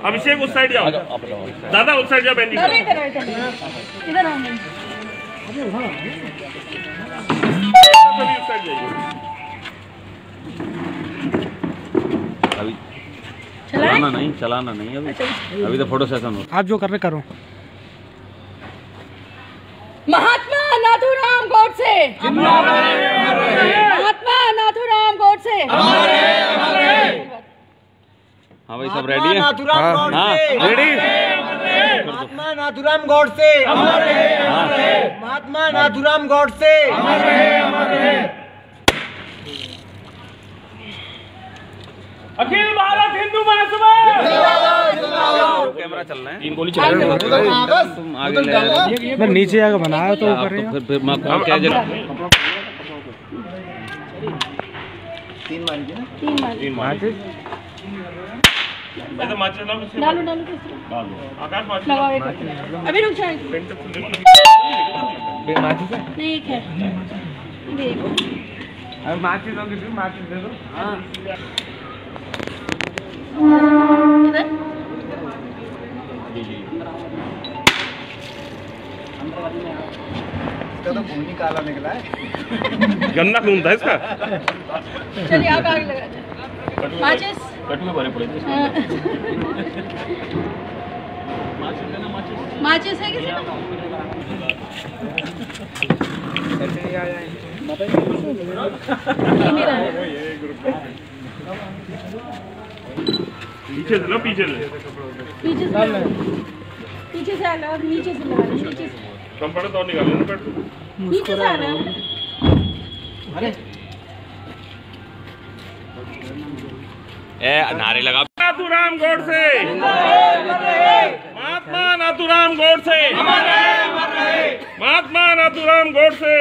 अभिषेक उस साइड जाओ, दादा उस साइड जाओ, बहन जी इधर आओ, सभी उस साइड जाइए। अभी चलाना नहीं अभी तो फोटो सेशन हो। आप जो कर रहे करो। महात्मा नाथूराम गोडसे, महात्मा नाथूराम गोडसे। हाँ भाई सब रेडी है? हाँ रेडी। महात्मा नाथूराम गोडसे, महात्मा नाथूराम गोडसे। अखिल भारत हिंदू महासभा। कैमरा चल रहा है, 3 गोली चला रहे हैं। तुम आगे ले, मैं नीचे आकर बनाया तो कर रहे हैं। फिर मैं कौन क्या जला? 3 मार के ना, 3 मार। ऐसे माचिस डालो आकाश माचिस लगाओ एक। अभी रुक जाए, नहीं एक है, माचिस होगी फिर माचिस दे दो। हाँ इधर इसका तो खून ही काला निकला है। गन्ना खून था इसका। चलिए आप आगे लगा दे। माचिस कटुए भरे पड़े थे। माचिस है किसी को? मेरा है। पीछे से लो, पीछे से पीछे से लगा, नीचे से लगा, नीचे से। कम पड़े तो निकाल लेना पेट। नीचे से आ रहा है। नारे लगा। नाथूराम गोडसे, महात्मा नाथूराम गोडसे, महात्मा नाथूराम गोडसे।